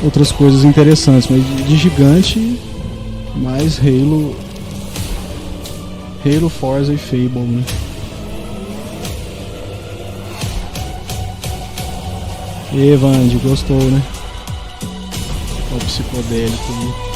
outras coisas interessantes, mas de gigante, mais Halo, Forza e Fable, né? Evand, gostou, né? O psicodélico ali.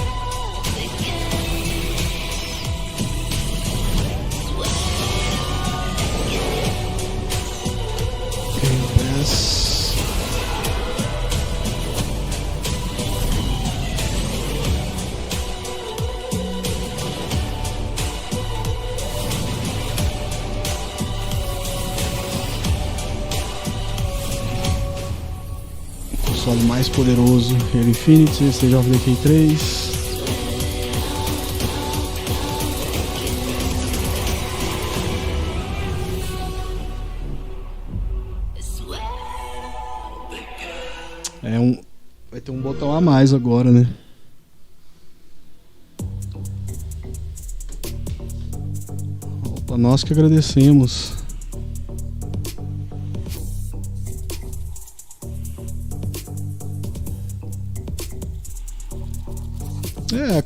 Console mais poderoso, Halo Infinite, State of Decay 3. Vai ter um botão a mais agora, né? Opa, nós que agradecemos.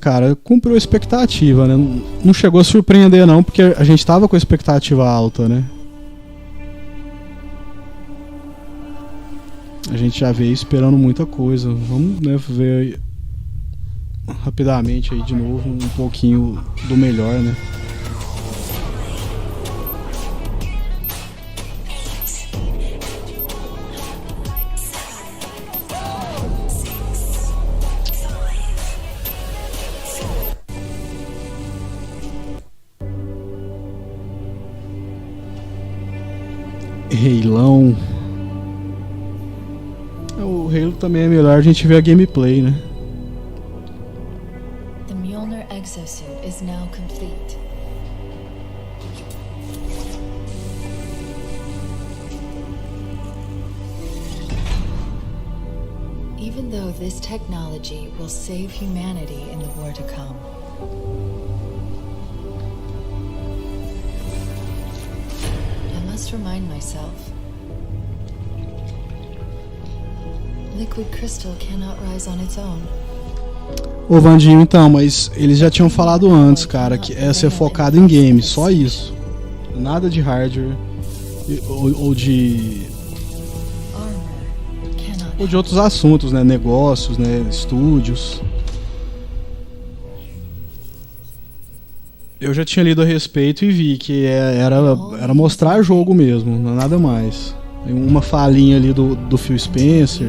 Cara, cumpriu a expectativa, né? Não chegou a surpreender não, porque a gente tava com a expectativa alta, né? A gente já veio esperando muita coisa. Vamos, né, ver aí, rapidamente aí de novo um pouquinho do melhor, né? Reilão. O Halo também é melhor a gente ver a gameplay, né? The Mjolnir exosuit is now complete. Even though this technology will save humanity in the war to come, I must remind myself, liquid crystal cannot rise on its own. Ô Vandinho, então, mas eles já tinham falado antes, cara, que é ser focado em games, só isso. Nada de hardware ou de outros assuntos, né? Negócios, né? Estúdios. Eu já tinha lido a respeito e vi que era mostrar jogo mesmo, nada mais. Uma falinha ali do Phil Spencer,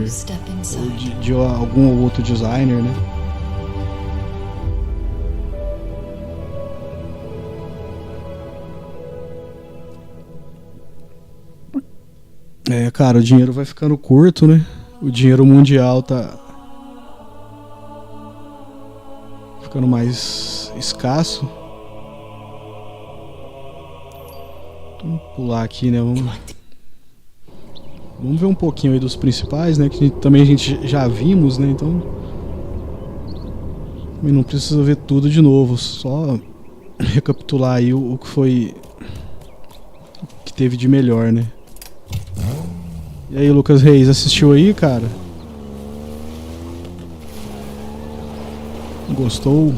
ou de algum outro designer, né? Cara, o dinheiro vai ficando curto, né? O dinheiro mundial tá ficando mais escasso. Vamos pular aqui, né? Vamos ver um pouquinho aí dos principais, né? Que também a gente já vimos, né? Então também não precisa ver tudo de novo, só recapitular aí o que foi, o que teve de melhor, né? E aí, Lucas Reis, assistiu aí, cara? Gostou?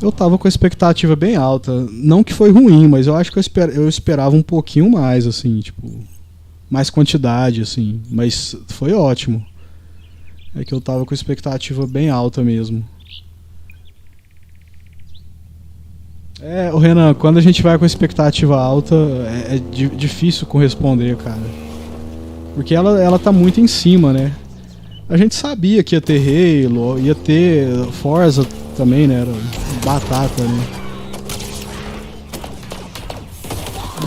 Eu tava com a expectativa bem alta. Não que foi ruim, mas eu acho que eu esperava um pouquinho mais, assim, tipo, mais quantidade, assim. Mas foi ótimo. É que eu tava com a expectativa bem alta mesmo. O Renan, quando a gente vai com a expectativa alta, é difícil corresponder, cara. Porque ela tá muito em cima, né? A gente sabia que ia ter Halo, ia ter Forza também, né? Era batata, né?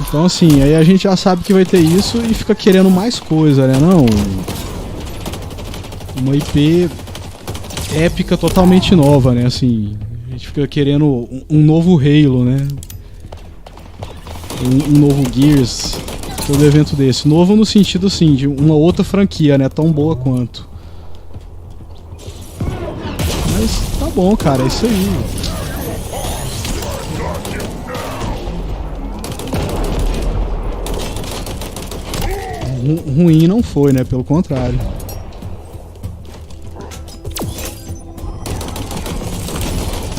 Então assim, aí a gente já sabe que vai ter isso e fica querendo mais coisa, né? Não. Uma IP épica totalmente nova, né? Assim, a gente fica querendo um novo Halo, né? Um novo Gears. Todo evento desse. Novo no sentido assim, de uma outra franquia, né? Tão boa quanto. Mas tá bom, cara, é isso aí. ruim não foi, né? Pelo contrário.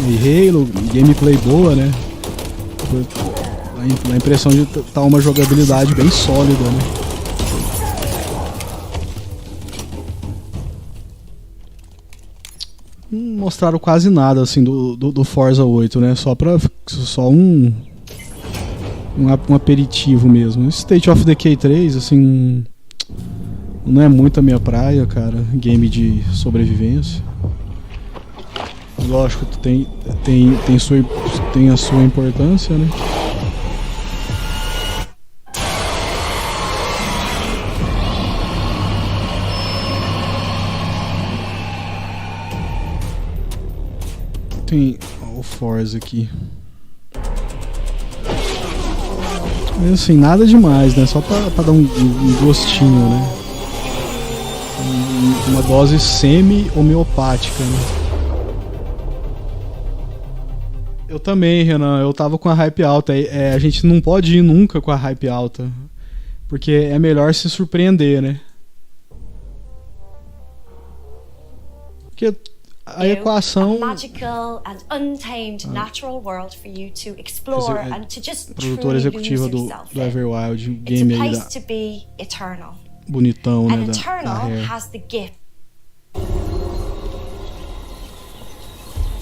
E Halo, gameplay boa, né? A impressão de estar uma jogabilidade bem sólida, né? Não mostraram quase nada assim do Forza 8, né? Só um aperitivo mesmo. State of Decay 3, assim, não é muito a minha praia, cara. Game de sobrevivência. Lógico, tem a sua importância, né? Tem o Forza aqui. Mas assim, nada demais, né? Só pra dar um gostinho, né? Uma dose semi-homeopática, né? Eu também, Renan. Eu tava com a hype alta. A gente não pode ir nunca com a hype alta. Porque é melhor se surpreender, né? Porque a equação... Produtora executiva do Everwild, game aí da... bonitão, né? Da Rare.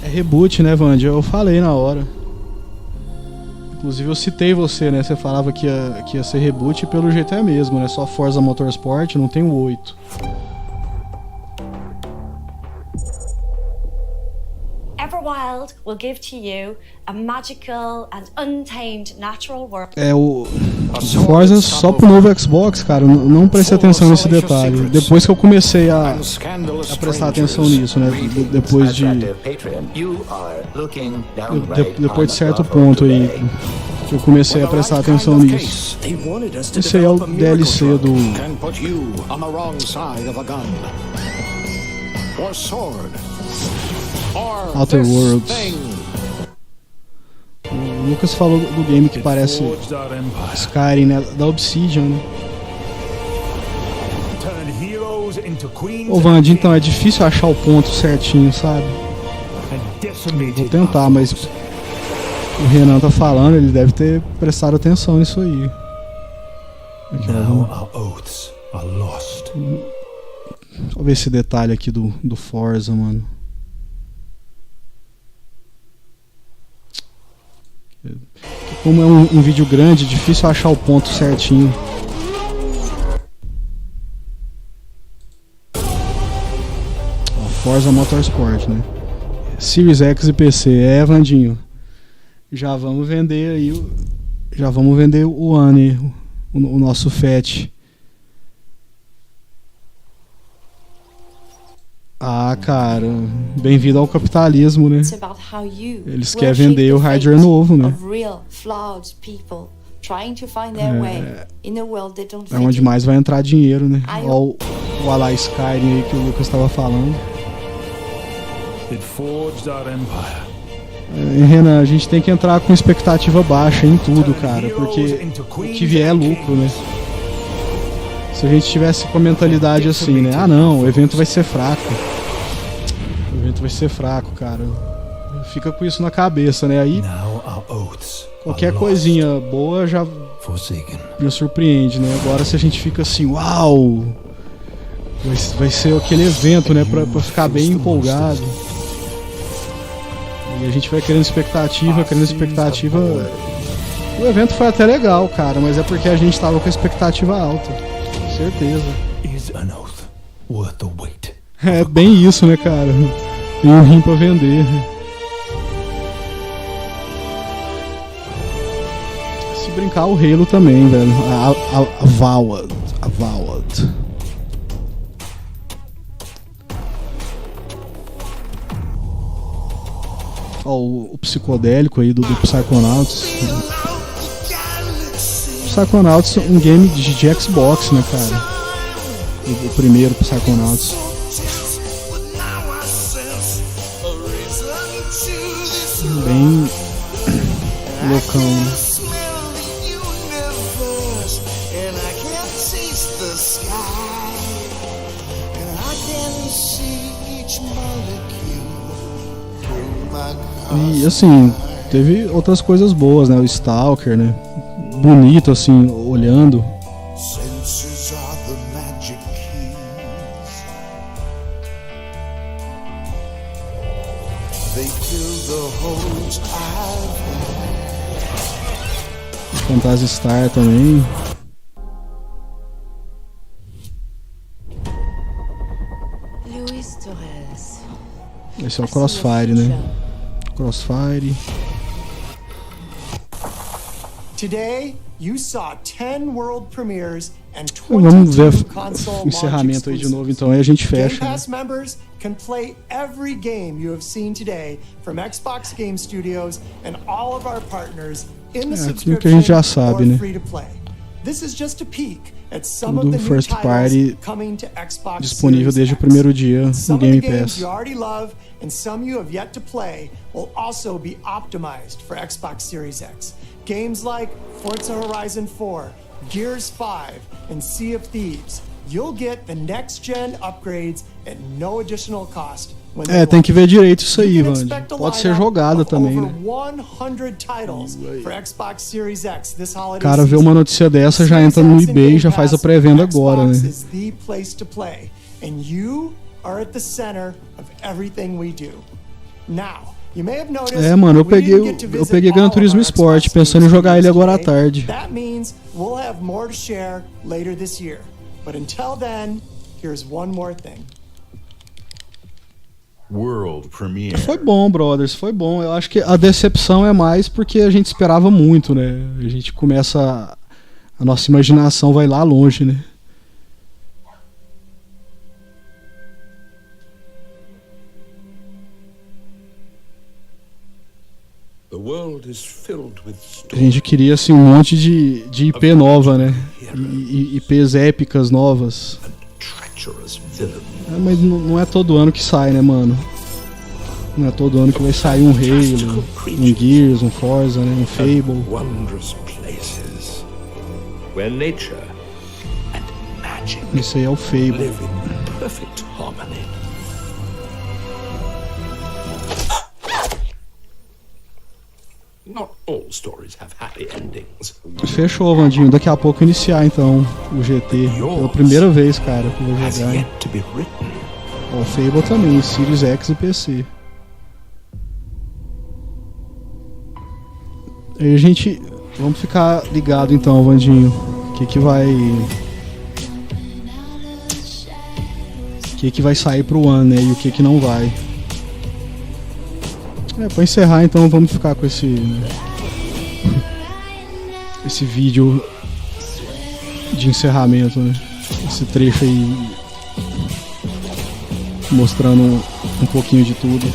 É reboot, né, Vandy? Eu falei na hora. Inclusive eu citei você, né? Você falava que ia ser reboot e pelo jeito é mesmo, né? Só Forza Motorsport, não tem o 8. Everwild will give to you a magical and untamed natural world. O Forza só pro novo Xbox, cara. Não prestei atenção nesse detalhe. Depois que eu comecei a prestar atenção nisso, né? Depois de certo ponto aí que eu comecei a prestar atenção nisso. Esse aí é o DLC do Outer Worlds. O Lucas falou do game que parece Skyrim, né? Da Obsidian, né? Ô Vandy, então é difícil achar o ponto certinho, sabe? Vou tentar, mas o Renan tá falando, ele deve ter prestado atenção nisso aí. Aqui, deixa eu ver esse detalhe aqui do Forza, mano. Como é um vídeo grande, difícil achar o ponto certinho. Forza Motorsport, né? Series X e PC, Vandinho. Já vamos vender aí, já vamos vender o One, o nosso FAT. Ah, cara, bem-vindo ao capitalismo, né? Eles querem vender o hardware novo, né? É onde mais vai entrar dinheiro, né? Olha o Ala Skyrim aí que o Lucas estava falando. Renan, a gente tem que entrar com expectativa baixa em tudo, cara, porque o que vier é lucro, né? Se a gente tivesse com a mentalidade assim, né? Ah não, o evento vai ser fraco. O evento vai ser fraco, cara. Fica com isso na cabeça, né? Aí qualquer coisinha boa já surpreende, né? Agora se a gente fica assim, uau! Vai ser aquele evento, né? Pra ficar bem empolgado. E a gente vai criando expectativa. O evento foi até legal, cara, mas é porque a gente tava com a expectativa alta. Certeza. É bem isso, né, cara? Tem um rim pra vender. Se brincar, o Halo também, velho. A Avowed. Ó, o psicodélico aí do Psychonauts. Psychonauts é um game de Xbox, né, cara? O primeiro Psychonauts. Bem loucão, né? E assim, teve outras coisas boas, né? O Stalker, né? Bonito assim, olhando. Senses are the magic keys. They fill the holes I've had. Phantasy Star também. Luis Torres. Esse é o Crossfire, né? Crossfire. Today, you saw 10 world premieres and Vamos ver 22 console o encerramento aí launch de novo, então aí a gente Game fecha. Né? Pass members can play every game you have seen today from Xbox Game Studios and all of our partners in the Tudo que a gente já sabe, né? free to play. This is just a peek at some of Tudo the new first party titles coming to Xbox disponível Series desde o X. primeiro dia no Some of Game the games Pass. you already love and some you have yet to play will also be optimized for Xbox Series X. Games like Forza Horizon 4, Gears 5, and Sea of Thieves. You'll get the next-gen upgrades at no additional cost. Tem que ver direito isso aí, Vandy. Pode ser jogada também, né? O cara vê uma notícia dessa, já entra no eBay e já faz a pré-venda agora, né? Mano, eu peguei Gran Turismo Sport, pensando em jogar ele agora à tarde. World Premiere. Foi bom, brothers, foi bom. Eu acho que a decepção é mais porque a gente esperava muito, né? A gente começa... A nossa imaginação vai lá longe, né? The world is filled with A gente queria, assim, um monte de IP nova, né? E IPs épicas novas. Mas não é todo ano que sai, né, mano? Não é todo ano que vai sair um Halo, um Gears, um Forza, né? Um Fable. Esse aí é o Fable. Not all stories have happy endings. Fechou, Vandinho. Daqui a pouco iniciar então o GT. Pela primeira vez, cara, que eu vou jogar. O Fable também, Series X e PC. Aí a gente... Vamos ficar ligado então, Vandinho. O que vai sair pro ano, né? E o que não vai. Pra encerrar então, vamos ficar com esse vídeo de encerramento, né? Esse trecho aí mostrando um pouquinho de tudo.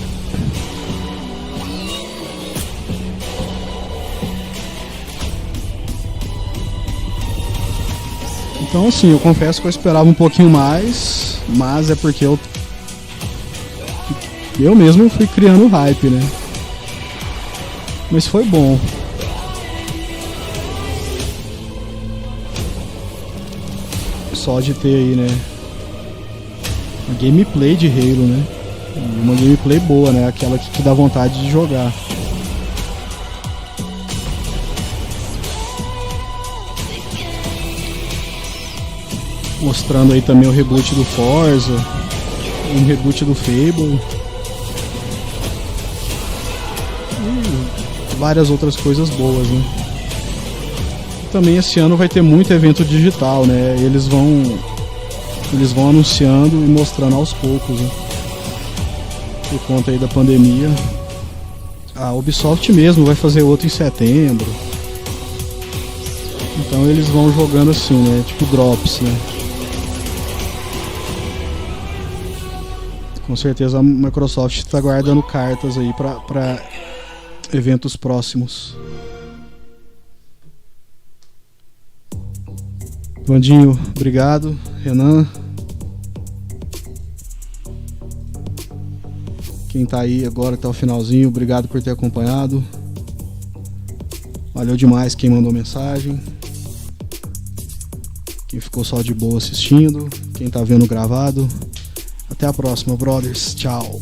Então assim, eu confesso que eu esperava um pouquinho mais, mas é porque eu mesmo fui criando hype, né? Mas foi bom. Só de ter aí, né? Uma gameplay de Halo, né? E uma gameplay boa, né? Aquela que dá vontade de jogar. Mostrando aí também o reboot do Forza, um reboot do Fable. Várias outras coisas boas, né? Também esse ano vai ter muito evento digital, né? Eles vão anunciando e mostrando aos poucos, né? Por conta aí da pandemia. A Ubisoft mesmo vai fazer outro em setembro. Então eles vão jogando assim, né? Tipo drops, né? Com certeza a Microsoft está guardando cartas aí para eventos próximos. Vandinho, obrigado. Renan. Quem tá aí agora até o finalzinho, obrigado por ter acompanhado. Valeu demais quem mandou mensagem. Quem ficou só de boa assistindo. Quem tá vendo gravado. Até a próxima, brothers. Tchau.